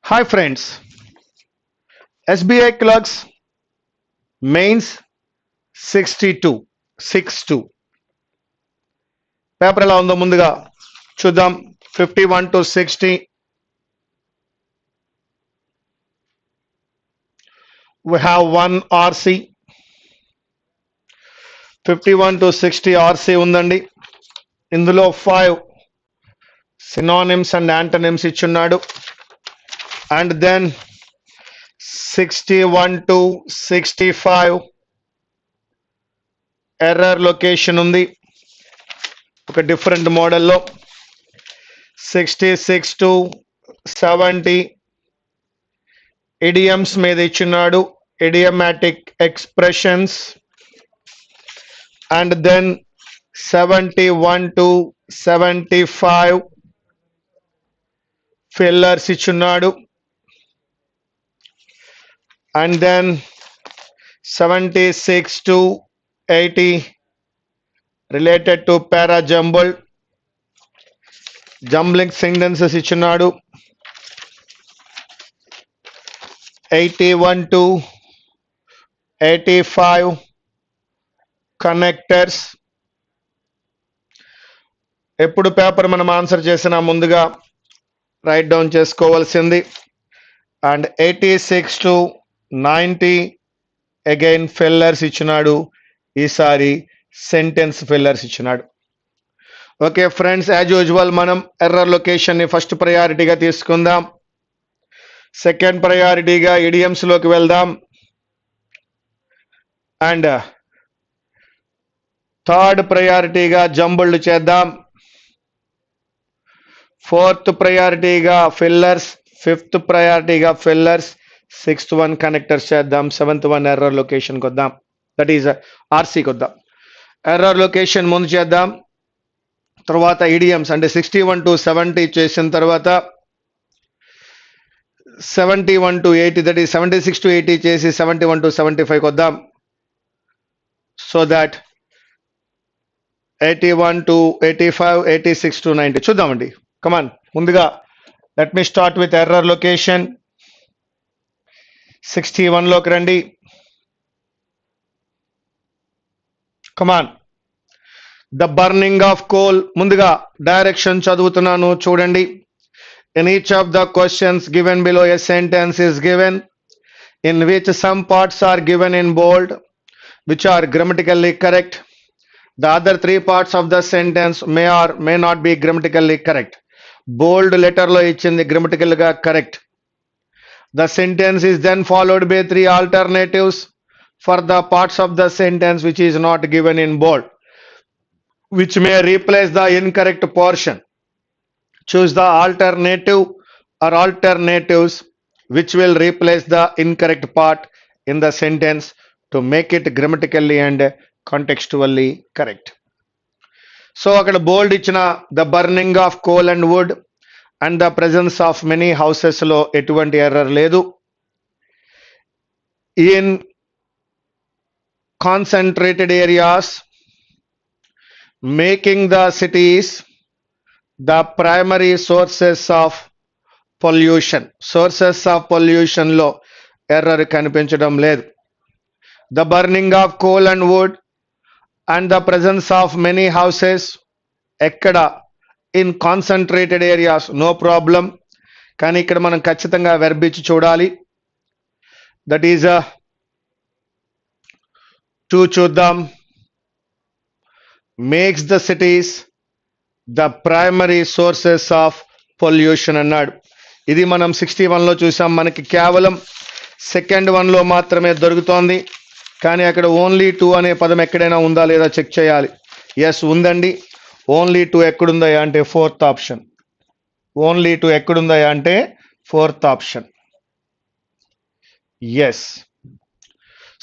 Hi friends, SBI clerks mains 62 62 paper ఎలా ఉందో ముందుగా చూద్దాం. 51 to 60 we have one RC. 51 to 60 RC ఉందండి. ఇందులో 5 synonyms and antonyms ఇచ్చున్నాడు. And then 61 to 65 error location ఉంది ఒక డిఫరెంట్ మోడల్లో. 66 to 70 idioms మీద ఇచ్చున్నాడు, idiomatic expressions. And then 71 to 75 fillers ఇచ్చున్నాడు. And then 76 to 80 related to para jumbling sentences ఇచ్చున్నాడు. 81 to 85 connectors. ఎప్పుడు paper మనం answer చేసినా ముందుగా రైట్ డౌన్ చేసుకోవాల్సింది. అండ్ 86 to 90 అగైన్ ఫిల్లర్స్ ఇచ్చినాడు, ఈసారి సెంటెన్స్ ఫిల్లర్స్ ఇచ్చినాడు. ఓకే ఫ్రెండ్స్, యాజ్ యూజువల్ మనం ఎర్రర్ లొకేషన్ని ఫస్ట్ ప్రయారిటీగా తీసుకుందాం. సెకండ్ ప్రయారిటీగా ఇడియమ్స్లోకి వెళ్దాం. అండ్ థర్డ్ ప్రయారిటీగా జంబుల్డ్ చేద్దాం. ఫోర్త్ ప్రయారిటీగా ఫిల్లర్స్, ఫిఫ్త్ ప్రయారిటీగా ఫిల్లర్స్, సిక్స్త్ వన్ కనెక్టర్స్ చేద్దాం, సెవెంత్ వన్ ఎర్రర్ లొకేషన్కి వద్దాం, దట్ ఈజ్ ఆర్సీకి వద్దాం. ఎర్రర్ లొకేషన్ ముందు చేద్దాం, తర్వాత ఇడియమ్స్ అంటే 61 to 70 చేసిన తర్వాత 71 to 80, దట్ ఈజ్ 76 to 80 చేసి 71 to 75కి వద్దాం. సో దాట్ 81 to 85, 86 to 90 చూద్దామండి. కమాన్, ముందుగా let me start with error location. 61లోకి రండి. Come on, the burning of coal. ముందుగా డైరెక్షన్ చదువుతున్నాను చూడండి. In each of the questions given below a sentence is given in which some parts are given in bold which are grammatically correct. The other three parts of the sentence may or may not be grammatically correct. Bold letter lo ichindi grammatical ga correct. The sentence is then followed by three alternatives for the parts of the sentence which is not given in bold, which may replace the incorrect portion. Choose the alternative or alternatives which will replace the incorrect part in the sentence to make it grammatically and contextually correct. So అక్కడ bold ఇచ్చిన the burning of coal and wood and the presence of many houses లో ఎటువంటి error లేదు. In concentrated areas making the cities the primary sources of pollution. Sources of pollution లో error కనిపించడం లేదు. The burning of coal and wood and the presence of many houses ఎక్కడ in concentrated areas no problem. కానీ ఇక్కడ మనం ఖచ్చితంగా verb ఇచ్చి చూడాలి. దట్ ఈజ్ టు చూద్దాం. Makes the cities the primary sources of pollution అన్నాడు. ఇది మనం 61లో చూసాం. మనకి కేవలం సెకండ్ వన్లో మాత్రమే దొరుకుతోంది. కానీ అక్కడ ఓన్లీ టు అనే పదం ఎక్కడైనా ఉందా లేదా చెక్ చేయాలి. ఎస్ ఉందండి. ఓన్లీ టు ఎక్కడుందా అంటే ఫోర్త్ ఆప్షన్. ఓన్లీ టు ఎక్కడుందా అంటే fourth option. Yes.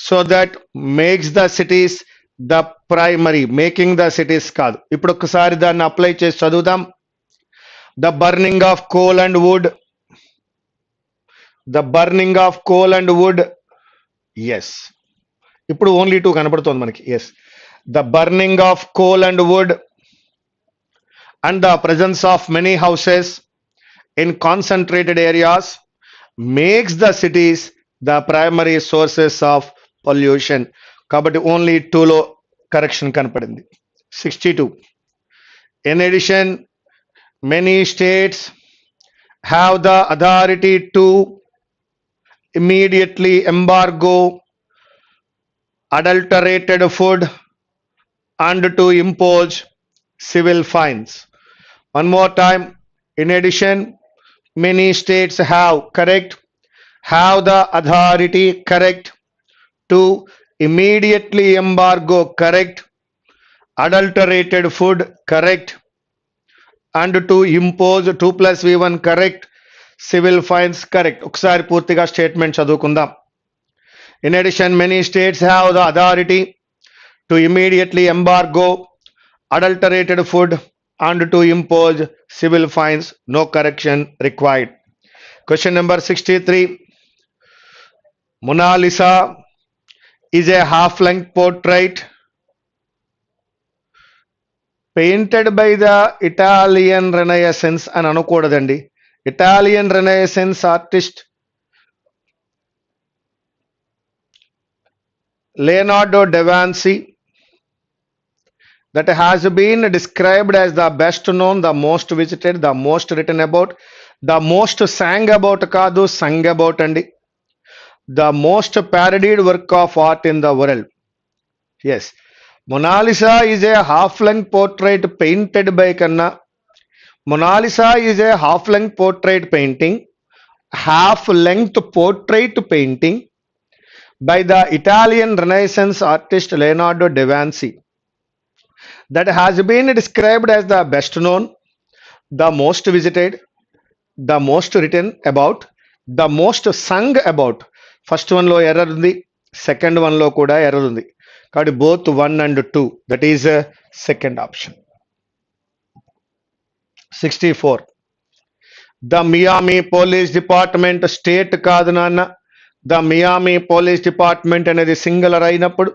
So that makes the cities the primary, making the cities కాదు. ఇప్పుడు ఒకసారి దాన్ని అప్లై చేసి చదువుదాం. The burning of coal and wood, the burning of coal and wood. Yes, ఇప్పుడు only two కనపడుతోంది మనకి. Yes, the burning of coal and wood and the presence of many houses in concentrated areas makes the cities the primary sources of pollution. కాబట్టి only 2లో correction కనపడింది. 62. In addition, many states have the authority to immediately embargo adulterated food and to impose civil fines. One more time. In addition, many states have the authority to immediately embargo adulterated food and to impose 2 plus v1 civil fines ఒకసారి పూర్తిగా statement చదువుకుందాం. In addition, many states have the authority to immediately embargo adulterated food and to impose civil fines. No correction required. Question number 63. Mona Lisa is a half-length portrait painted by the Italian Renaissance అని అనకూడదండి. Italian Renaissance artist Leonardo da Vinci, that has been described as the best known, the most visited, the most written about, the most sang about కాదు sung about అండి, the most parodied work of art in the world. Yes, Mona Lisa is a half-length portrait painted by కన్నా Mona Lisa is a half-length portrait painting by the Italian Renaissance artist Leonardo da Vinci, that has been described as the best known, the most visited, the most written about, the most sung about. First one లో error ఉంది, second one లో కూడా error ఉంది. కాబట్టి both 1 and 2, that is a second option. 64. The Miami Police Department state కాదు నాన్న. The Miami Police Department అనేది singular అయినప్పుడు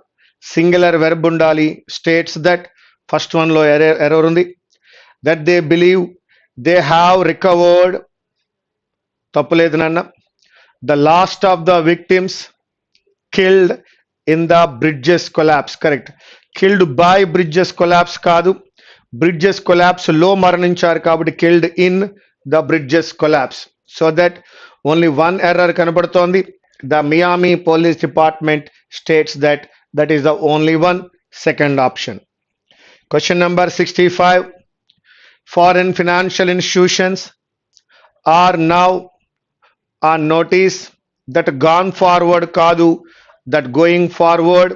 సింగులర్ వెర్బ్ ఉండాలి. స్టేట్స్ దట్, ఫస్ట్ వన్ లో ఎర్రర్ ఉంది. That they believe they have recovered, తప్పులేదు నాన్న. The last of the victims killed in the bridges collapse, correct. Killed by bridges collapse కాదు, bridges collapse లో మరణించారు కాబట్టి killed in the bridges collapse. So that only one error కనబడుతోంది. The Miami Police Department states that is the only one, second option. Question number 65. Foreign financial institutions are now on notice that gone forward కాదు, that going forward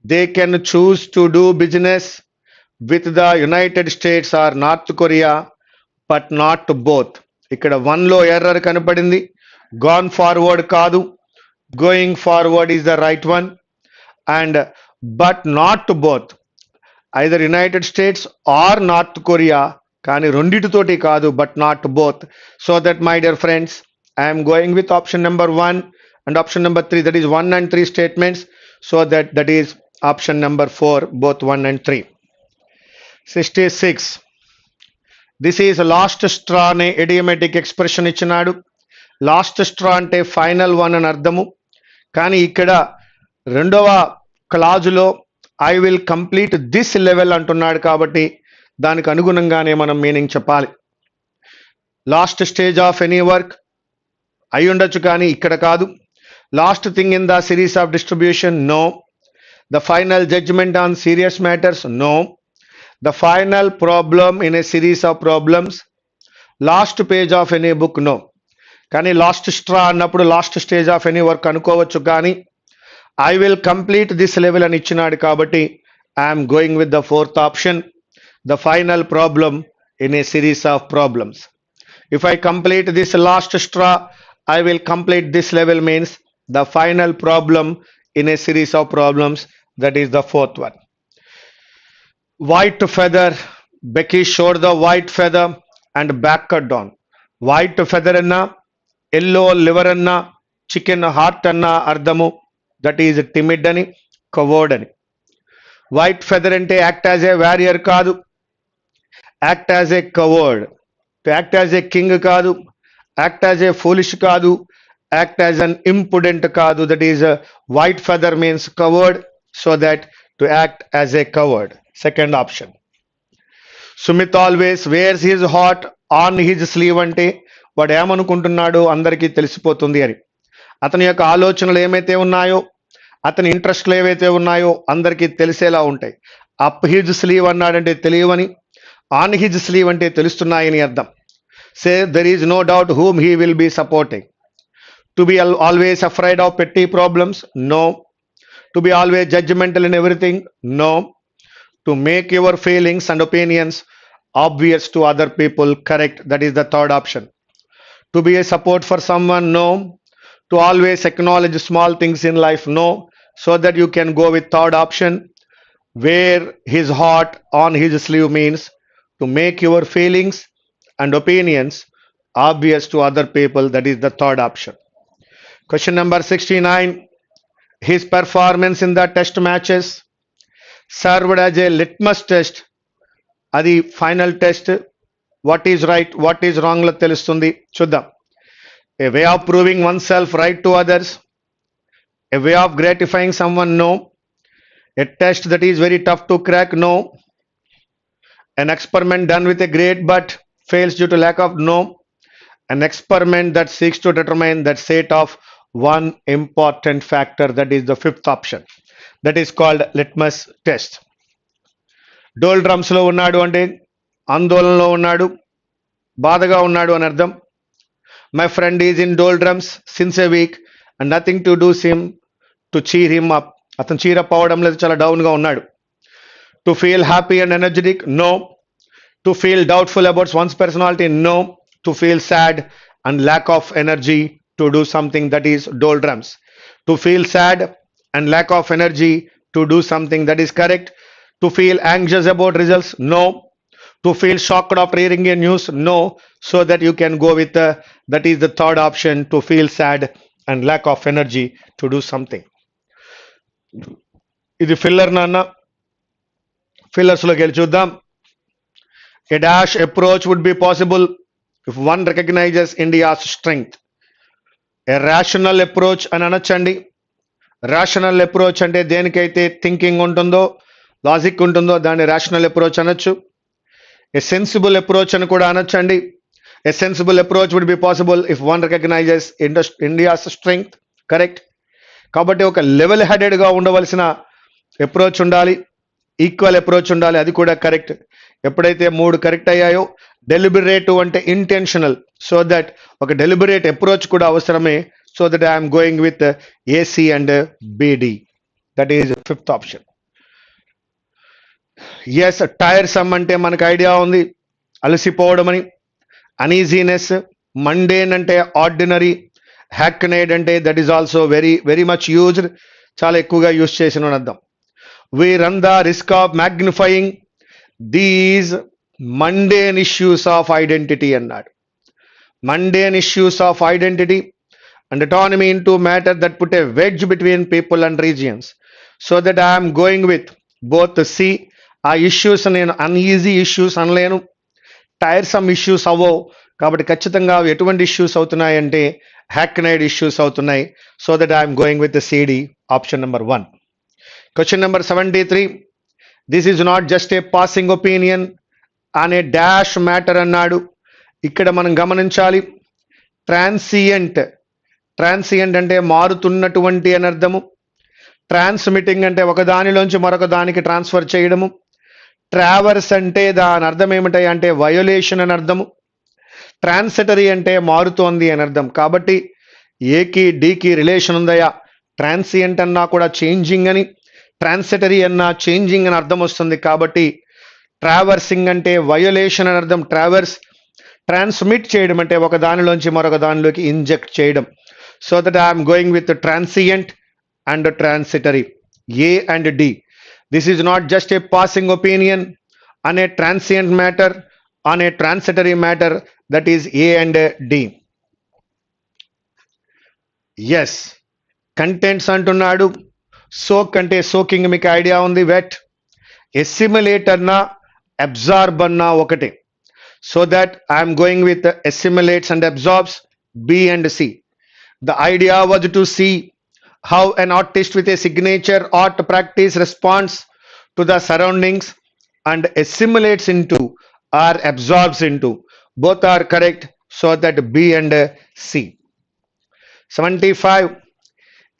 they can choose to do business with the United States or North Korea but not both. ఇక్కడ 1 లో error కనపడింది. Gone forward కాదు, going forward is the right one, and but not both, either United States or North Korea, కానీ రెండిటితోటి కాదు, but not both. So that, my dear friends, I am going with option number 1 and option number 3, that is 1 and 3 statements. So that is option number 4, both 1 and 3. 66. This is last straw అనే idiomatic expression ఇచ్చినాడు. Last straw అంటే final one అని అర్థము. కానీ ఇక్కడ రెండవ క్లాజులో I will complete this level అంటున్నాడు కాబట్టి దానికి అనుగుణంగానే మనం మీనింగ్ చెప్పాలి. Last stage of any work అయి ఉండొచ్చు కానీ ఇక్కడ కాదు. Last thing in the series of distribution, no. The final judgement on serious matters, no. The final problem in a series of problems, last page of any book, no. కానీ last straw అన్నప్పుడు last stage of any work అనుకోవచ్చు, కానీ I will complete this level అని ఇచ్చినాడు కాబట్టి I'm going with the fourth option, the final problem in a series of problems. If I complete this last straw, I will complete this level means the final problem in a series of problems, that is the fourth one. White feather, Becky showed the white feather and back cut down. White feather అన్నా, yellow liver అన్నా, chicken heart అన్నా అర్థము that is timid అని, coward అని. White feather అంటే act as a warrior కాదు, act as a coward. Act as a king కాదు, act as a foolish కాదు, యాక్ట్ యాజ్ అన్ ఇంపుడెంట్ కాదు. That is white feather means coward, so that to act as a coward. Second option. Sumit always wears his heart on his sleeve అంటే వాడు ఏమనుకుంటున్నాడు అందరికీ తెలిసిపోతుంది అని. అతని యొక్క ఆలోచనలు ఏమైతే ఉన్నాయో, అతని ఇంట్రెస్ట్లు ఏవైతే ఉన్నాయో అందరికీ తెలిసేలా ఉంటాయి. అప్ హిజ్ స్లీవ్ అన్నాడంటే తెలియవని, ఆన్ హిజ్ స్లీవ్ అంటే తెలుస్తున్నాయని అర్థం. Say there is no doubt whom he will be supporting. To be always afraid of petty problems, no. To be always judgemental in everything, no. To make your feelings and opinions obvious to other people, correct. That is the third option. To be a support for someone, no. To always acknowledge small things in life, no. So that you can go with third option. Wear his heart on his sleeve means to make your feelings and opinions obvious to other people. That is the third option. Question number 69. His performance in the test matches served as a litmus test. అది final test. What is right, what is wrong లో తెలుస్తుంది. చూద్దాం. A way of proving oneself right to others, a way of gratifying someone, no. A test that is very tough to crack, no. an experiment done with a grade but fails due to lack of, no. An experiment that seeks to determine that set of one important factor, that is the fifth option. That is called litmus test. డోల్ డ్రమ్స్లో ఉన్నాడు అంటే ఆందోళనలో ఉన్నాడు, బాధగా ఉన్నాడు అని అర్థం. My friend is in doldrums since a week and nothing to do seem to cheer him up. అతను చీరప్ అవ్వడం లేదు, చాలా డౌన్గా ఉన్నాడు. To feel happy and energetic, no. To feel doubtful about one's personality, no. To feel sad and lack of energy to do something, that is doldrums. To feel sad and lack of energy to do something, that is correct. To feel anxious about results, no. To feel shocked after hearing a news, no. So that you can go with that is the third option. To feel sad and lack of energy to do something. ఇది filler నాన్న. Fillers లోకి వెళ్ళి చూద్దాం. A dash approach would be possible if one recognizes India's strength. A rational approach అని అనొచ్చండి. Rational approach అంటే దేనికైతే thinking ఉంటుందో, logic ఉంటుందో దాన్ని రేషనల్ అప్రోచ్ అనొచ్చు. ఏ సెన్సిబుల్ అప్రోచ్ అని కూడా అనొచ్చండి. A sensible approach would be possible if one recognises India's strength, correct. కాబట్టి ఒక లెవెల్ హెడెడ్గా ఉండవలసిన అప్రోచ్ ఉండాలి, ఈక్వల్ అప్రోచ్ ఉండాలి, అది కూడా కరెక్ట్. ఎప్పుడైతే మూడు కరెక్ట్ అయ్యాయో, డెలిబరేటివ్ అంటే ఇంటెన్షనల్, సో దట్ ఒక డెలిబరేట్ అప్రోచ్ కూడా అవసరమే. So that I'm going with AC and BD. That is fifth option. Yes, tiresome అంటే మనకు ఐడియా ఉంది, అలసిపోవడం అని. అనీజీనెస్, మండేన్ అంటే ఆర్డినరీ, హ్యాక్నైడ్ అంటే that is also very very much used, చాలా ఎక్కువగా యూజ్ చేసిన అర్థం. We run the risk of magnifying these mundane issues of identity అన్నాడు. Mundane issues of identity and autonomy into matter that put a wedge between people and regions. So that I am going with both C. ఆ issues నేను uneasy issues అనలేను, tiresome issues అవ్వవు. కాబట్టి ఖచ్చితంగా అవి ఎటువంటి issues అవుతున్నాయంటే హ్యాక్నైడ్ ఇష్యూస్ అవుతున్నాయి. So that I'm going with CD, option number 1. Question number 73. This is not just a passing opinion అనే డాష్ మ్యాటర్ అన్నాడు. ఇక్కడ మనం గమనించాలి, ట్రాన్సియంట్. ట్రాన్సియంట్ అంటే మారుతున్నటువంటి అని అర్థము. ట్రాన్స్మిటింగ్ అంటే ఒక దానిలోంచి మరొక దానికి ట్రాన్స్ఫర్ చేయడము. ట్రావర్స్ అంటే దాని అర్థం ఏమిటాయి అంటే వయోలేషన్ అని అర్థము. ట్రాన్సిటరీ అంటే మారుతోంది అని అర్థం. కాబట్టి ఏకి డీకి రిలేషన్ ఉందయా. ట్రాన్సియంట్ అన్నా కూడా చేంజింగ్ అని, ట్రాన్సిటరీ అన్నా చేంజింగ్ అని అర్థం వస్తుంది. కాబట్టి ట్రావర్సింగ్ అంటే వయోలేషన్ అని అర్థం. ట్రావర్స్. ట్రాన్స్మిట్ చేయడం అంటే ఒక దానిలోంచి మరొక దానిలోకి ఇంజెక్ట్ చేయడం. So that I'm going with transient and transitory, A and D. This is not just a passing opinion అనే ట్రాన్సియంట్ మ్యాటర్, అనే transitory matter, that is A and D. Yes, contents అంటున్నాడు. సోక్ అంటే soaking మీకు idea ఉంది, wet. Assimilate అన్నా absorb అన్నా ఒకటే. So that I am going with assimilates and absorbs, B and C. The idea was to see how an artist with a signature art practice responds to the surroundings and assimilates into or absorbs into. Both are correct, so that B and C. 75.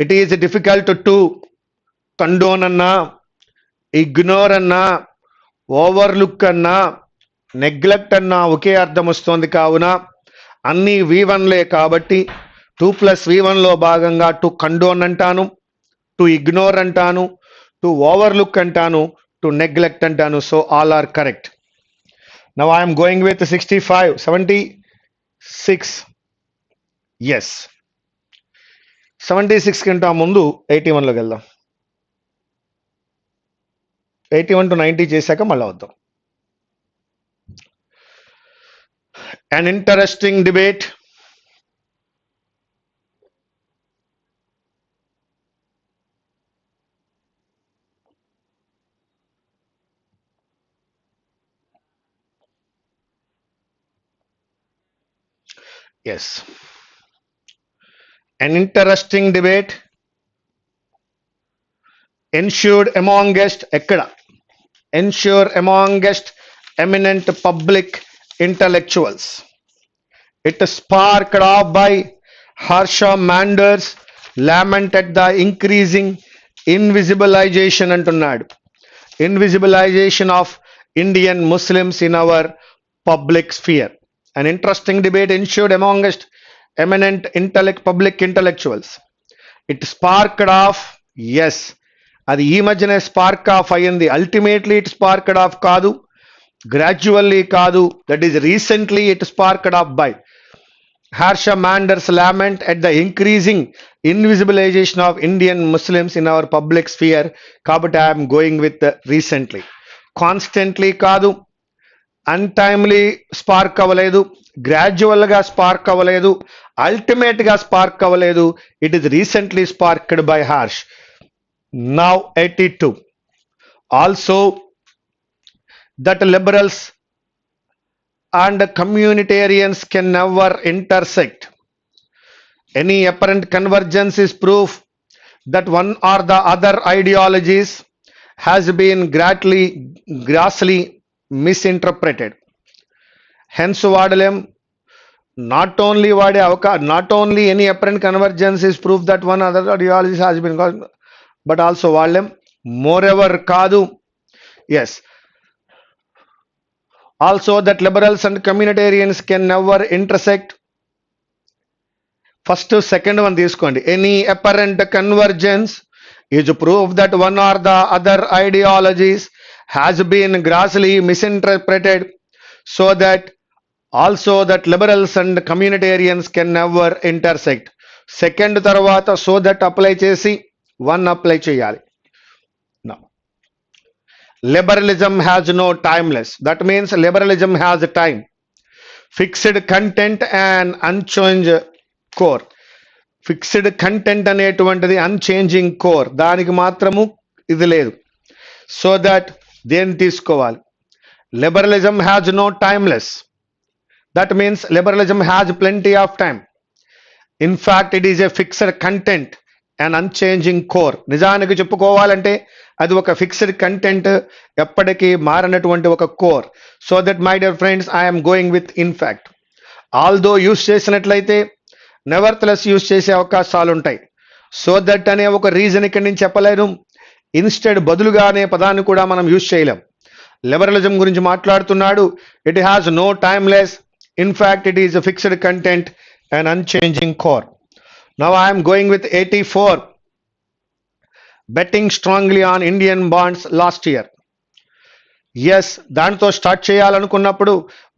It is difficult to condone అన్నా, ignore అన్నా, overlook అన్నా, neglect అన్నా ఒకే అర్థం వస్తుంది. కావున అన్ని V1లే కాబట్టి 2+V1లో భాగంగా టు కండోన్ అంటాను, టు ఇగ్నోర్ అంటాను, టు ఓవర్లుక్ అంటాను, టు నెగ్లెక్ట్ అంటాను. So all are correct. Now I'm going with 65. 76. Yes, 76 కంటే ముందు 81లోకి వెళ్దాం. 81 to 90 చేశాక మళ్ళీ వద్దాం. An interesting debate. Yes. An interesting debate ensured amongst eminent public intellectuals. It sparked off by Harsha Mander's lament at the increasing invisibilization అంటున్నాడు. Invisibilization of Indian Muslims in our public sphere. An interesting debate ensued amongst eminent public intellectuals. It sparked off, yes, అది ఈ మధ్యనే spark of అయ్యింది. Ultimately it sparked of కాదు, gradually కాదు, that is recently it sparked of by Harsha Mander's lament at the increasing invisibilization of Indian Muslims in our public sphere. కాబట్టి I am going with recently. Constantly కాదు, untimely spark అవ్వలేదు, గ్రాడ్యువల్గా spark అవ్వలేదు, అల్టిమేట్గా spark అవ్వలేదు. It is recently sparked by harsh. Now 82. Also that liberals and communitarians can never intersect. Any apparent convergence is proof that one or the other ideologies has been grossly misinterpreted. Hence వాడలేం. Not only any apparent convergence is proof that one other ideology has been, but also వాడలేం. Moreover కాదు. Yes. Also that liberals and communitarians can never intersect. First second one తీసుకోండి. Any apparent convergence is proof that one or the other ideologies has been grossly misinterpreted, so that also that liberals and communitarians can never intersect. Second తర్వాత so that apply చేసి one apply చేయాలి. Now liberalism has no timeless. That means liberalism has a time, fixed content and unchanged core. Fixed content అనేటువంటిది unchanging core, దానికి మాత్రము ఇది లేదు. So that దేన్ని తీసుకోవాలి? Liberalism has no timeless. That means liberalism has plenty of time. In fact it is a fixed content and unchanging core. నిజానికి చెప్పుకోవాలంటే అది ఒక ఫిక్స్డ్ కంటెంట్, ఎప్పటికీ మారనటువంటి ఒక core. So that my dear friends, I'm going with in fact. Although use చేసినట్లయితే nevertheless use చేసే అవకాశాలు ఉంటాయి. సో దట్ అనే ఒక రీజన్ ఇక్కడి నుంచి చెప్పలేను. ఇన్స్టెడ్ బదులుగా అనే పదాన్ని కూడా మనం యూస్ చేయలేం. లిబరలిజం గురించి మాట్లాడుతున్నాడు. It has no timeless. In fact it is a fixed content and unchanging core. Now I am going with 84. Betting strongly on Indian bonds last year. Yes, దాంతో స్టార్ట్ చేయాలనుకున్నప్పుడు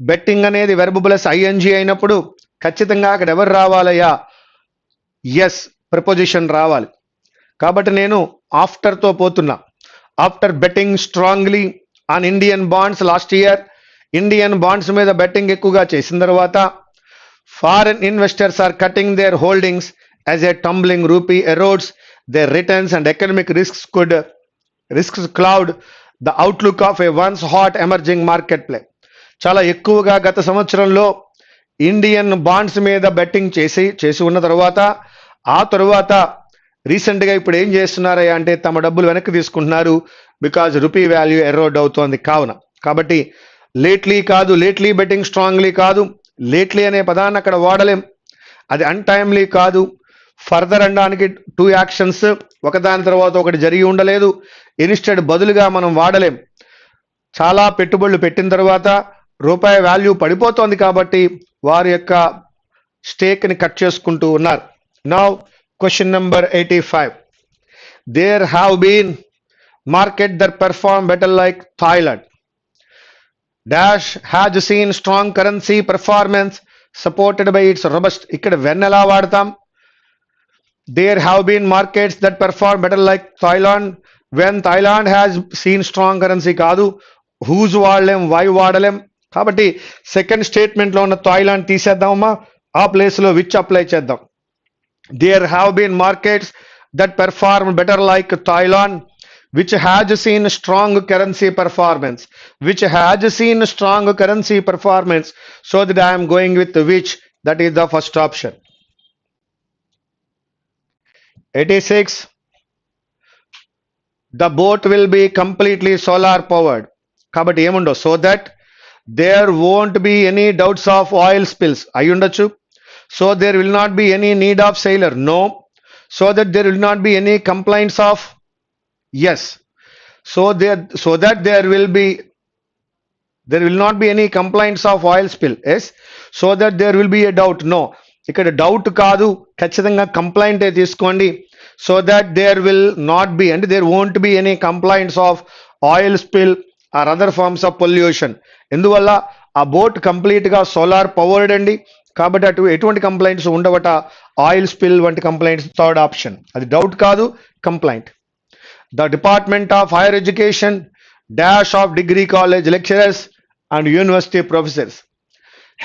బెట్టింగ్ అనేది verb plus ING అయినప్పుడు ఖచ్చితంగా అక్కడ ఎవరు రావాలయ్యా? Yes, preposition రావాలి. కాబట్టి నేను ఆఫ్టర్తో పోతున్నా. After betting strongly on Indian bonds last year, Indian bonds మీద బెట్టింగ్ ఎక్కువగా చేసిన తర్వాత foreign investors are cutting their holdings as a tumbling rupee erodes their returns and economic risks cloud the outlook of a once hot emerging marketplace. చాలా ఎక్కువగా గత సంవత్సరంలో Indian bonds మీద betting చేసి ఉన్న తర్వాత ఆ తరువాత రీసెంట్గా ఇప్పుడు ఏం చేస్తున్నారయ్యా అంటే తమ డబ్బులు వెనక్కి తీసుకుంటున్నారు. బికాజ్ రూపీ వాల్యూ ఎరోడ్ అవుతోంది కావున. కాబట్టి లేట్లీ బెట్టింగ్ స్ట్రాంగ్లీ కాదు, లేట్లీ అనే పదాన్ని అక్కడ వాడలేం, అది అన్టైమ్లీ కాదు. ఫర్దర్ అనడానికి 2 యాక్షన్స్ ఒకదాని తర్వాత ఒకటి జరిగి ఉండలేదు. ఇన్స్టెడ్ బదులుగా మనం వాడలేం. చాలా పెట్టుబడులు పెట్టిన తర్వాత రూపాయి వాల్యూ పడిపోతోంది కాబట్టి వారి యొక్క స్టేక్ని కట్ చేసుకుంటూ ఉన్నారు. Now question number 85. There have been market that perform better like Thailand. Dash has seen strong currency performance supported by its robust. ఇక్కడ వెన్ ఎలా వాడతాం? There have been markets that perform better like Thailand. When Thailand has seen strong currency కాదు, whose వాడలేం, why వాడలేం. కాబట్టి second స్టేట్మెంట్లో ఉన్న Thailand తీసేద్దామమ్మా, ఆ ప్లేస్లో which apply చేద్దాం. There have been markets that perform better like Thailand, which has seen strong currency performance, so that I am going with which, that is the first option. 86. The boat will be completely solar powered. కాబట్టి ఏముండవు, so that there won't be any doubts of oil spills. అయి ఉండొచ్చు. So there will not be any need of sailor. No. So that there will not be any complaints of. Yes. So that there will not be any complaints of oil spill. Yes. So that there will be a doubt. No. ఇక్కడ doubt కాదు, ఖచ్చితంగా complaint తీసుకోండి. So that there will not be అంటే there won't be any complaints of oil spill or other forms of pollution. ఎందువల్ల ఆ boat కంప్లీట్గా solar powered అండి, కాబట్టి అటు ఎటువంటి కంప్లైంట్స్ ఉండవట. ఆయిల్ స్పిల్ వంటి కంప్లైంట్స్ థర్డ్ ఆప్షన్, అది డౌట్ కాదు, complaint. The department of higher education dash of degree college lecturers and university professors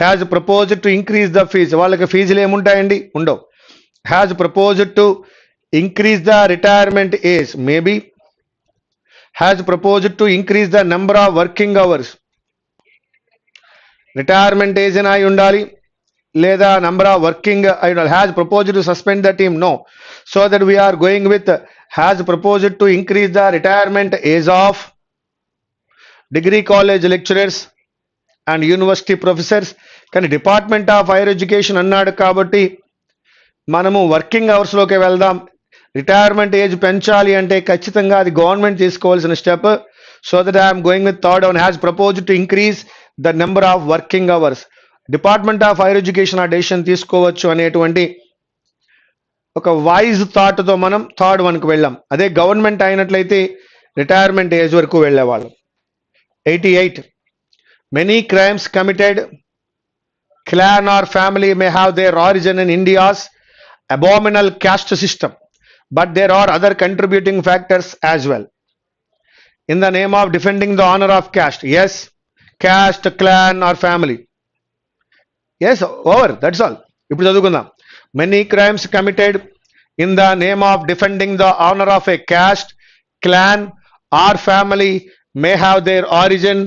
has proposed to increase the fees. వాళ్ళకి ఫీజులు ఏముంటాయండి? ఉండవు. Has proposed to increase the retirement age, maybe. Has proposed to increase the number of working hours. Retirement age అని అయి ఉండాలి, లేదా number of working అయి ఉండాలి. Has proposed to suspend the team, no. So that we're going with has proposed to increase the retirement age of degree college lecturers and university professors. కానీ department of higher education అన్నాడు కాబట్టి మనము working అవర్స్లోకి వెళ్దాం. Retirement age పెంచాలి అంటే ఖచ్చితంగా అది government తీసుకోవాల్సిన step. So that I'm going with third one, has proposed to increase the number of working hours. Department of higher education ఆ డెసిషన్ తీసుకోవచ్చు అనేటువంటి ఒక వైజ్ థాట్తో మనం థర్డ్ వన్కి వెళ్ళాం. అదే గవర్నమెంట్ అయినట్లయితే రిటైర్మెంట్ ఏజ్ వరకు వెళ్ళేవాళ్ళం. 88. Many crimes committed clan or family may have their origin in India's abominable caste system, but there are other contributing factors as well. In the name of defending the honor of caste. Yes, caste, clan or family. Yes, over. That's all. ఇప్పుడు చదువుకుందాం. Many crimes committed in the name of defending the honor of a caste, clan or family may have their origin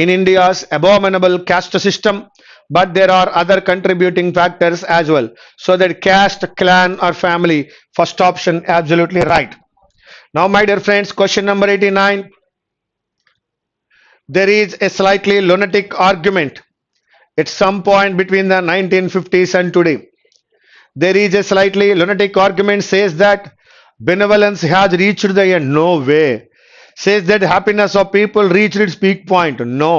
in India's abominable caste system, but there are other contributing factors as well. So that caste, clan or family, first option absolutely right. Now my dear friends, question number 89. There is a slightly lunatic argument at some point between the 1950s and today. There is a slightly lunatic argument says that benevolence has reached the end. No way. Says that happiness of people reached its peak point. No.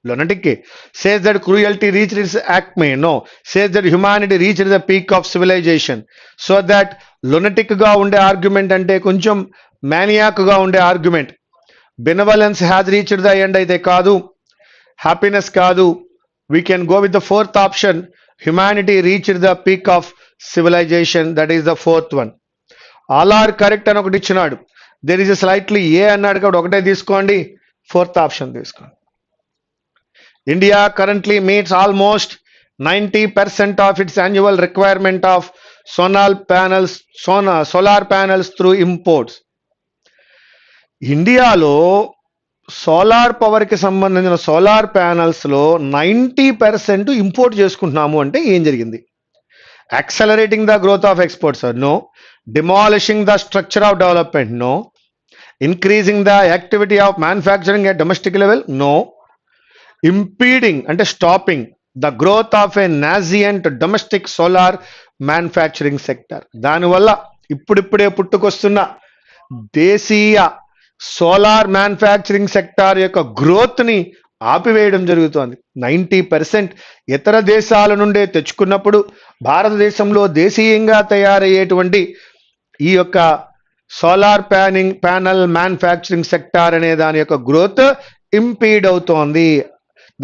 Lunatic. Says that cruelty reached its acme. No. Says that humanity reached the peak of civilization. So that lunatic ga unde argument ante koncham maniac ga unde argument. Benevolence has reached the end aithe kaadu, happiness kaadu. We can go with the fourth option. Humanity reached the peak of civilization. That is the fourth one. All are correct అని ఒకటి ఇచ్చినాడు. There is a slightly ఏ అన్నాడు కాబట్టి ఒకటే తీసుకోండి, fourth option తీసుకోండి. India currently meets almost 90% of its annual requirement of solar panels through imports. ఇండియాలో solar పవర్కి సంబంధించిన సోలార్ ప్యానల్స్లో 90% ఇంపోర్ట్ చేసుకుంటున్నాము అంటే ఏం జరిగింది? Accelerating the growth of exports no, demolishing the structure of development no, increasing the activity of manufacturing at domestic level no, impeding అంటే stopping the growth of a nascent domestic solar manufacturing sector. దానివల్ల ఇప్పుడిప్పుడే పుట్టుకొస్తున్న దేశీయ solar manufacturing sector యొక్క గ్రోత్ని ఆపివేయడం జరుగుతోంది. 90% ఇతర దేశాల నుండే తెచ్చుకున్నప్పుడు భారతదేశంలో దేశీయంగా తయారయ్యేటువంటి ఈ యొక్క సోలార్ ప్యానల్ మ్యానుఫ్యాక్చరింగ్ సెక్టార్ అనే దాని యొక్క గ్రోత్ ఇంపీడ్ అవుతోంది.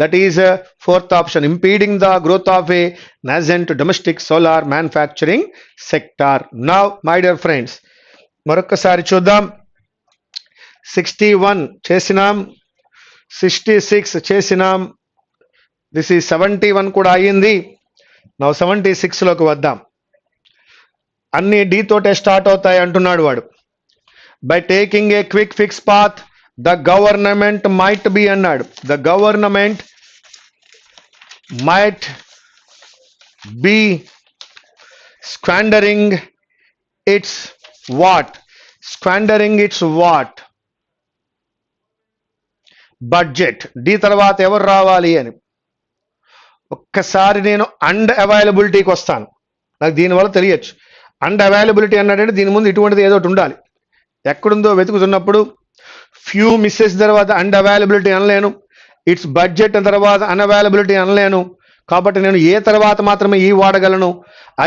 That is fourth option, impeding the growth of a nascent domestic solar manufacturing sector. Now my dear friends, మరొకసారి చూద్దాం. 61 చేసినాం, 66 చేసినాం, దిస్ ఈ 71 కూడా అయ్యింది. నౌ 76లోకి వద్దాం. అన్ని డి తోటే స్టార్ట్ అవుతాయి అంటున్నాడు వాడు. By taking a quick fix path the government might be అన్నాడు. The government might be squandering its what? Squandering its what? Budget. D తర్వాత ఎవరు రావాలి అని ఒక్కసారి నేను అండ్ అవైలబిలిటీకి వస్తాను. నాకు దీనివల్ల తెలియచ్చు. అండ్ అవైలబిలిటీ అన్నాడంటే దీని ముందు ఇటువంటిది ఏదో ఒకటి ఉండాలి. ఎక్కడుందో వెతుకుతున్నప్పుడు ఫ్యూ మిస్సెస్ తర్వాత అండ్ అవైలబిలిటీ అనలేను, ఇట్స్ బడ్జెట్ తర్వాత అన్అవైలబిలిటీ అనలేను. కాబట్టి నేను ఏ తర్వాత మాత్రమే ఈ వాడగలను.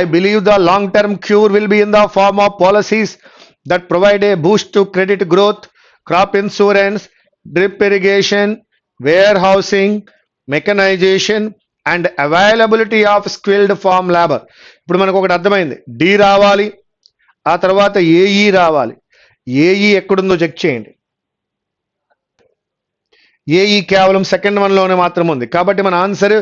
I believe the long term cure will be in the form of policies that provide a boost to credit growth, crop insurance, drip irrigation, warehousing, mechanisation and availability of skilled farm labour. ఇప్పుడు మనకు ఒకటి అర్థమైంది, D రావాలి, ఆ తర్వాత AE రావాలి. AE ఎక్కడుందో check చేయండి. ఏఈ కేవలం సెకండ్ వన్ లోనే మాత్రం ఉంది. కాబట్టి మన answer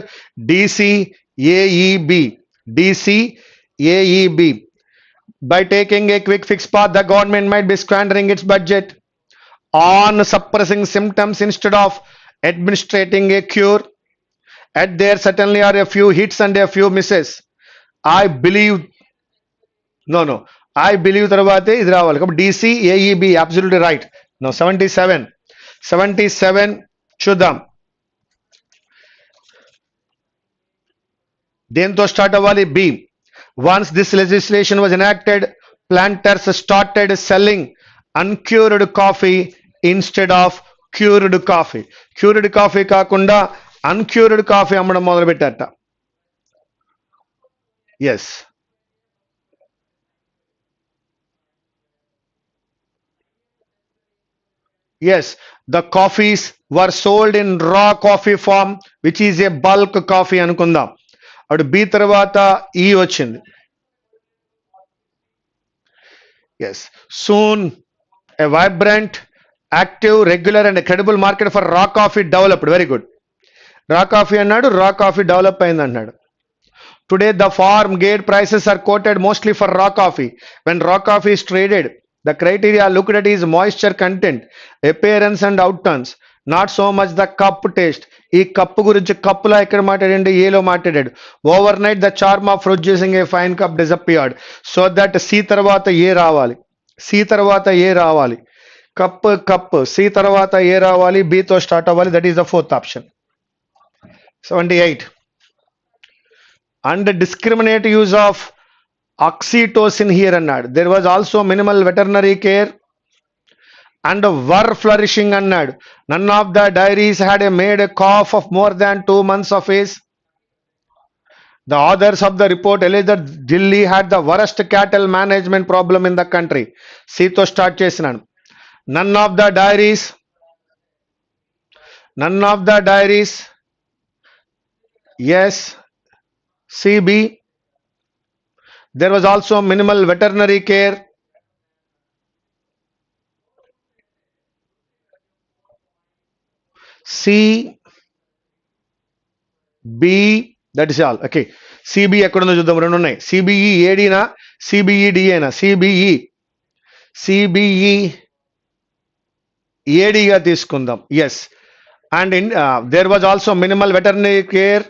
DCAEB. DCAEB. By taking a quick fix path the government might be squandering its budget on suppressing symptoms instead of administrating a cure. At there certainly are a few hits and a few misses. I believe no I believe tarvate idi ravali. Kabatti DCAEB absolutely right. Now 77 చూద్దాం. దేంతో start అవ్వాలి? B. Once this legislation was enacted, planters started selling uncured coffee instead of cured coffee. Cured coffee కాకుండా uncured coffee అమ్మడం మొదలు పెట్టారట. Yes, the coffees were sold in raw coffee form which is a bulk coffee అనుకుందాం. అప్పుడు B తర్వాత E వచ్చింది. Yes, soon a vibrant, active, regular and credible market for raw coffee developed. Very good. Raw coffee అన్నాడు, raw coffee develop అయింది అన్నాడు. Today the farm gate prices are quoted mostly for raw coffee. When రా coffee is traded, the criteria looked at is moisture content, appearance and outturns, not so much the cup taste. ఈ cup గురించి కప్పులో ఎక్కడ మాట్లాడండి? ఏలో మాట్లాడాడు. Overnight the charm of producing a fine cup disappeared. So that C తర్వాత A రావాలి, C తర్వాత ఏ రావాలి, కప్ సి తర్వాత ఏ రావాలి, బితో స్టార్ట్ అవ్వాలి. That is the fourth option. 78. And discriminate use of oxytocin here అన్నాడు. There was also minimal veterinary care and were flourishing అన్నాడు. None of the dairies had made a calf of more than 2 months of age. The authors of the report alleged that Delhi had the worst cattle management problem in the country. C తో start చేసినాను. None of the diaries. Yes. CB. There was also minimal veterinary care. C, B, that is all. Okay. CB ఎక్కడుందో చూద్దాం. రెండు ఉన్నాయి. CBE ఏడీనా, CBE డిఏనా? CBE ఏడీగా తీసుకుందాం. Yes. And there was also minimal veterinary care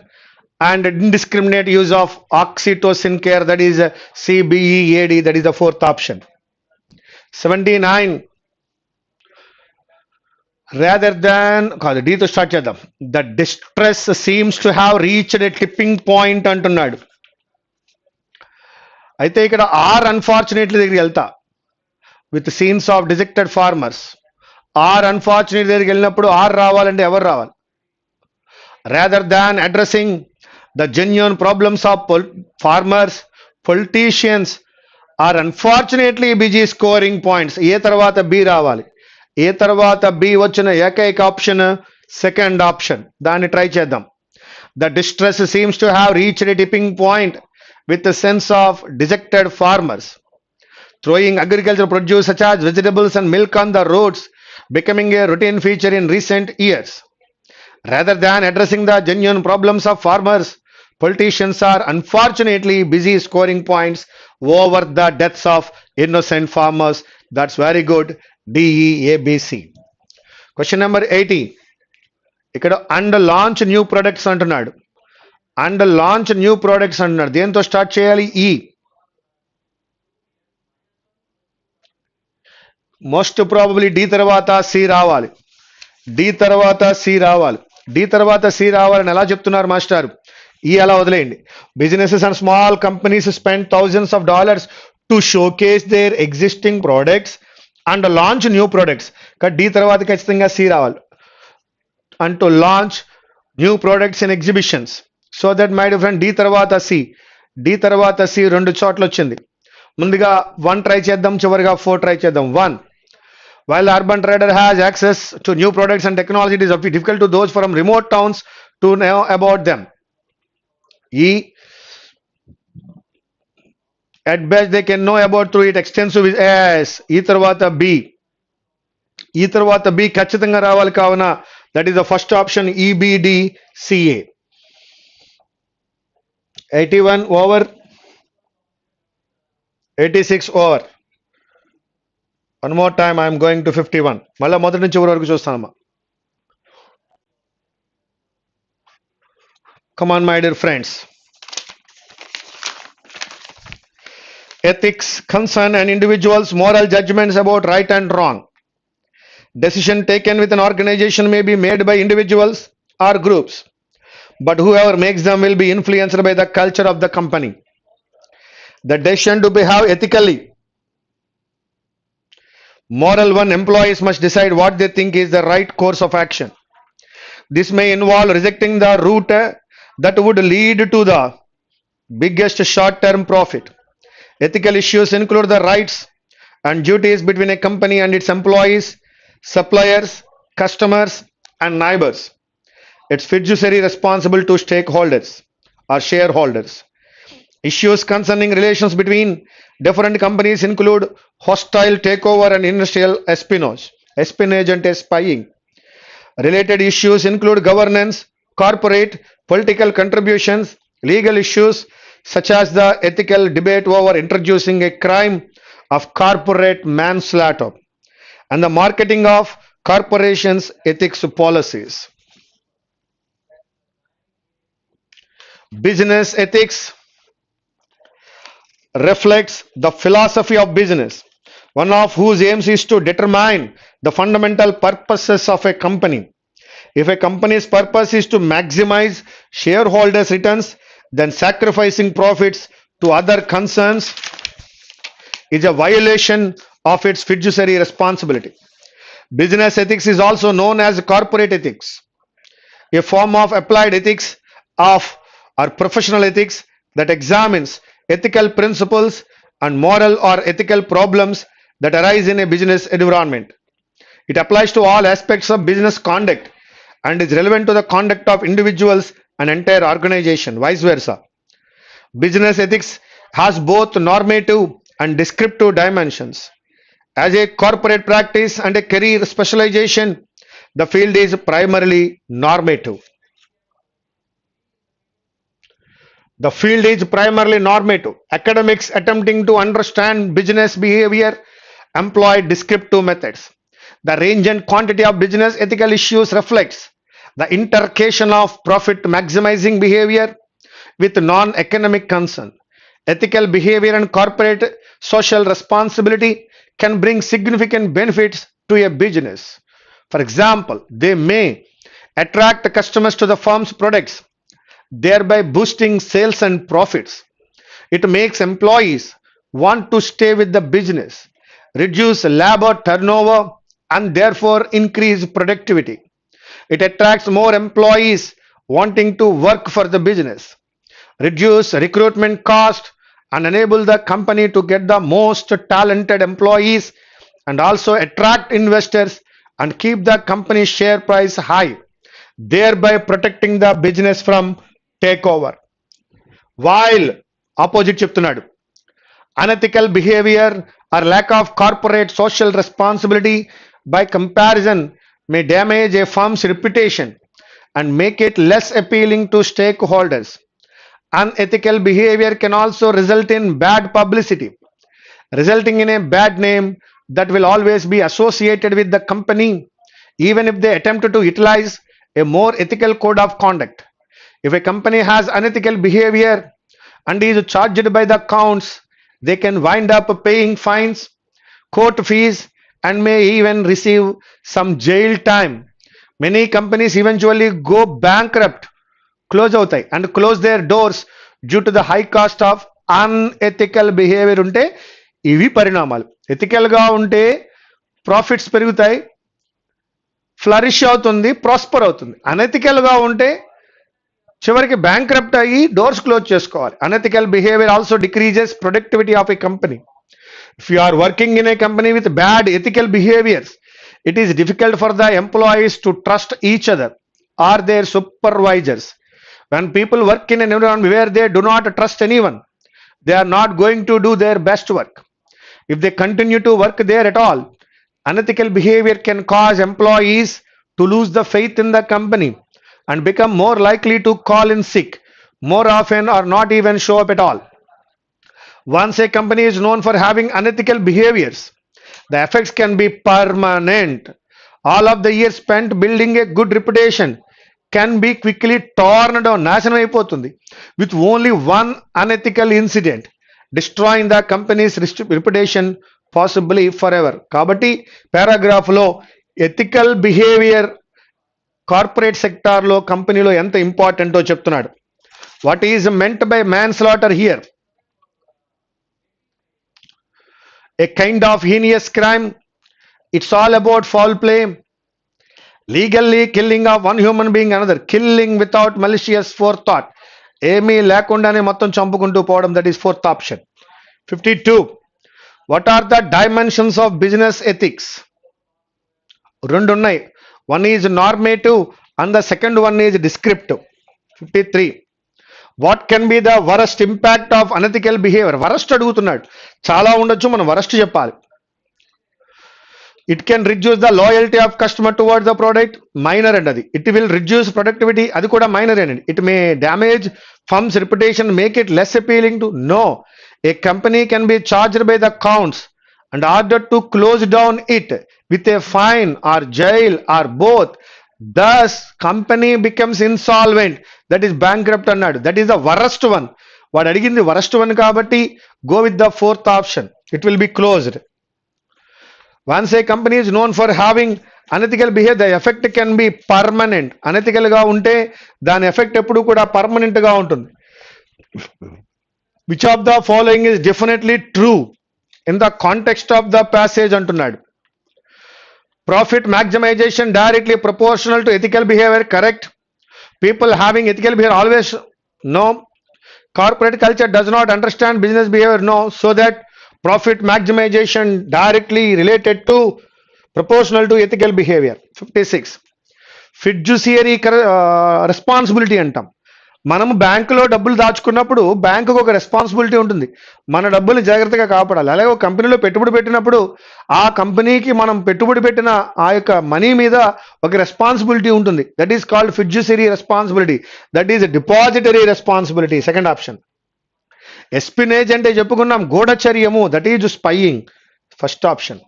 and indiscriminate use of oxytocin care, that is CBEAD, that is the fourth option. 79, rather than కాదు డీతో start చేద్దాం. The distress seems to have reached a tipping point అంటున్నాడు. అయితే ఇక్కడ R unfortunately దగ్గరికి వెళ్తా with scenes of dejected farmers. R unfortunate దగ్గరికి వెళ్ళినప్పుడు ఆర్ రావాలంటే ఎవరు రావాలి? Rather than addressing the genuine problems of farmers, politicians are unfortunately busy scoring points. A తర్వాత బి రావాలి. ఏ తర్వాత బి వచ్చిన ఏకైక ఆప్షన్ సెకండ్ ఆప్షన్. దాన్ని ట్రై చేద్దాం. The distress seems to have reached a tipping point with a sense of dejected farmers, throwing agricultural produce such as vegetables and milk on the roads, becoming a routine feature in recent years. Rather than addressing the genuine problems of farmers, politicians are unfortunately busy scoring points over the deaths of innocent farmers. That's very good. DEABC. Question number 80. ఇక్కడ and launch new products అంటున్నాడు. And launch new products అంటున్నాడు. దేంతో start చేయాలి? ఈ most probably D తర్వాత C రావాలి. D తర్వాత C రావాలి. డి తర్వాత సి రావాలని ఎలా చెప్తున్నారు మాస్టర్? ఈ అలా వదిలేయండి. Businesses and small companies spend thousands of dollars to showcase their existing products and launch new products. D తర్వాత ఖచ్చితంగా సి రావాలి. And to launch new products in exhibitions. So that my different D తర్వాత C. D తర్వాత C రెండు చోట్ల వచ్చింది. ముందుగా 1 try చేద్దాం, చివరిగా 4 ట్రై చేద్దాం. 1, while the urban trader has access to new products and technology, it is difficult to those from remote towns to know about them. E, at best they can know about through it extensive. Yes. ఈ తర్వాత B. ఈ తర్వాత B ఖచ్చితంగా రావాలి. కావున that is the first option, EBDCA. 81 over, 86 over. One more time, I am going to 51. మళ్ళా మొదటి నుంచి చివరి వరకు చూస్తానమ్మా. Come on, my dear friends. Ethics concern an individual's moral judgments about right and wrong. Decision taken with an organization may be made by individuals or groups, but whoever makes them will be influenced by the culture of the company. The decision to behave ethically. Moral one, employees must decide what they think is the right course of action. This may involve rejecting the route that would lead to the biggest short-term profit. Ethical issues include the rights and duties between a company and its employees, suppliers, customers, and neighbors. It's fiduciary responsible to stakeholders or shareholders. Issues concerning relations between different companies include hostile takeover and industrial espionage. Espionage and spying. Related issues include governance, corporate, political contributions, legal issues such as the ethical debate over introducing a crime of corporate manslaughter and the marketing of corporations' ethics policies. Business ethics reflects the philosophy of business, one of whose aims is to determine the fundamental purposes of a company. If a company's purpose is to maximize shareholders' returns, then sacrificing profits to other concerns is a violation of its fiduciary responsibility. Business ethics is also known as corporate ethics, a form of applied ethics of or professional ethics that examines ethical principles and moral or ethical problems that arise in a business environment. It applies to all aspects of business conduct and is relevant to the conduct of individuals and entire organization, vice versa. Business ethics has both normative and descriptive dimensions. As a corporate practice and a career specialization, the field is primarily normative. The field is primarily normative. Academics attempting to understand business behavior employ descriptive methods. The range and quantity of business ethical issues reflects the intercation of profit maximizing behavior with non-economic concern. Ethical behavior and corporate social responsibility can bring significant benefits to a business. For example, they may attract customers to the firm's products, thereby boosting sales and profits. It makes employees want to stay with the business, reduce labor turnover, and therefore increase productivity. It attracts more employees wanting to work for the business, reduce recruitment cost, and enable the company to get the most talented employees, and also attract investors and keep the company's share price high, thereby protecting the business from takeover. While opposite చెప్తున్నాడు, unethical behavior or lack of corporate social responsibility by comparison may damage a firm's reputation and make it less appealing to stakeholders. Unethical behavior can also result in bad publicity, resulting in a bad name that will always be associated with the company, even if they attempt to utilize a more ethical code of conduct. If a company has unethical behavior and is charged by the accounts, they can wind up paying fines, court fees, and may even receive some jail time. Many companies eventually go bankrupt, close అవుతాయి and close their doors due to the high cost of unethical behavior. ఉంటే ఇవి పరిణామాలు. ఎథికల్గా ఉంటే profits పెరుగుతాయి, flourish అవుతుంది, prosper అవుతుంది. అనెథికల్గా ఉంటే చివరికి బ్యాంక్రప్ట్ అయ్యి డోర్స్ క్లోజ్ చేసుకోవాలి. Unethical behaviour also decreases productivity of a company. If you are working in a company with bad ethical behaviors, it is difficult for the employees to trust each other or their supervisors. When people work in an environment where they do not trust anyone, they are not going to do their best work. If they continue to work there at all, unethical behavior can cause employees to lose the faith in the company and become more likely to call in sick more often or not even show up at all. Once a company is known for having unethical behaviors, the effects can be permanent. All of the years spent building a good reputation can be quickly torn down, నాశనం అయిపోతుంది, with only one unethical incident, destroying the company's reputation possibly forever. కాబట్టి పారాగ్రాఫ్లో ethical behaviour corporate సెక్టార్లో కంపెనీలో ఎంత ఇంపార్టెంటో చెప్తున్నాడు. What is meant by manslaughter here? A kind of heinous crime. It's all about foul play, legally killing of one human being another, killing without malicious forethought, ఏమీ లేకుండానే మొత్తం చంపుకుంటూ పోవడం. That is fourth option. 52. What are the dimensions of business ethics? రెండు ఉన్నాయి. One is normative and the second one is descriptive. 53. What can be the worst impact of unethical behaviour? Worst అడుగుతున్నాడు, చాలా ఉండొచ్చు, మనం వరస్ట్ చెప్పాలి. It can reduce the loyalty of customer towards the product, minor అండి అది. It will reduce productivity, అది కూడా minor అండి. It may damage firm's reputation, make it less appealing to no. A company can be charged by the accounts and ordered to close down it with a fine or jail or both. Thus company becomes insolvent, that is bankrupt అన్నాడు. That is the worst one. వాడు అడిగింది worst one కాబట్టి go with the fourth option, it will be closed. Once a company is known for having unethical behavior, the effect can be permanent. unethical గా ఉంటే దాని effect ఎప్పుడు కూడా permanent గా ఉంటుంది. Which of the following is definitely true in the context of the passage అంటున్నాడు. Profit maximization directly proportional to ethical behavior, correct. People having ethical behavior always, no. Corporate culture does not understand business behavior, no. So that profit maximization directly related to proportional to ethical behavior. 56. Fiduciary responsibility అంటాం. మనము బ్యాంకులో డబ్బులు దాచుకున్నప్పుడు బ్యాంకుకు ఒక responsibility ఉంటుంది, మన డబ్బులు జాగ్రత్తగా కాపాడాలి. అలాగే ఒక కంపెనీలో పెట్టుబడి పెట్టినప్పుడు ఆ కంపెనీకి మనం పెట్టుబడి పెట్టిన ఆ యొక్క మనీ మీద ఒక రెస్పాన్సిబిలిటీ ఉంటుంది. That is called fiduciary responsibility, that is depositary responsibility. Second option. Espionage అంటే చెప్పుకున్నాం, గూఢచర్యము, that is spying. First option.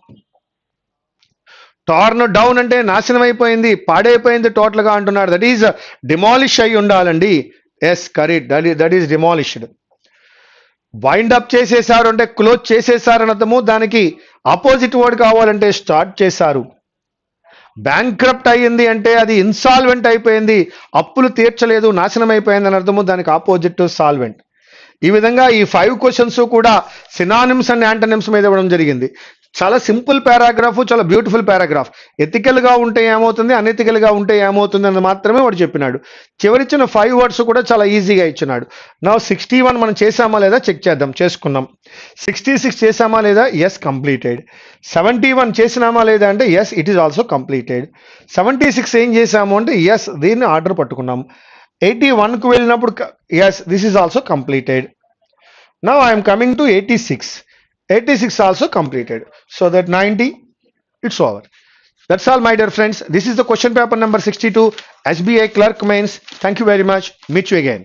Torn down అంటే నాశనం అయిపోయింది, పాడైపోయింది టోటల్ గా అంటున్నాడు. దట్ ఈజ్ డిమాలిష్ అయి ఉండాలండి. Yes correct, that is demolished. Wind up చేసేసారు అంటే క్లోజ్ చేసేసారు అని అర్థము. దానికి ఆపోజిట్ వర్డ్ కావాలంటే స్టార్ట్ చేశారు. బ్యాంక్రప్ట్ అయ్యింది అంటే అది ఇన్సాల్వెంట్ అయిపోయింది, అప్పులు తీర్చలేదు, నాశనం అయిపోయింది అని అర్థము. దానికి ఆపోజిట్ సాల్వెంట్. ఈ విధంగా ఈ 5 క్వశ్చన్స్ కూడా సినానిమ్స్ అండ్ యాంటనిమ్స్ మీద ఇవ్వడం జరిగింది. చాలా సింపుల్ పారాగ్రాఫ్, చాలా బ్యూటిఫుల్ పారాగ్రాఫ్. ఎథికల్ గా ఉంటే ఏమవుతుంది, అనెథికల్ గా ఉంటే ఏమవుతుంది అని మాత్రమే వాడు చెప్పినాడు. చివరిచ్చిన 5 వర్డ్స్ కూడా చాలా ఈజీగా ఇచ్చినాడు. నా 61 మనం చేసామా లేదా చెక్ చేద్దాం. చేసుకున్నాం. 66 చేసామా లేదా? Yes completed. 71 చేసినామా లేదా అంటే yes it is also completed. 76 ఏం చేసాము అంటే ఎస్ దీన్ని ఆర్డర్ పట్టుకున్నాం. 81కు వెళ్ళినప్పుడు yes this is also completed. Now I'm coming to 86. 86 also completed. So that 90, it's over. That's all, my dear friends. This is the question paper number 62, SBI Clerk Mains. Thank you very much. Meet you again.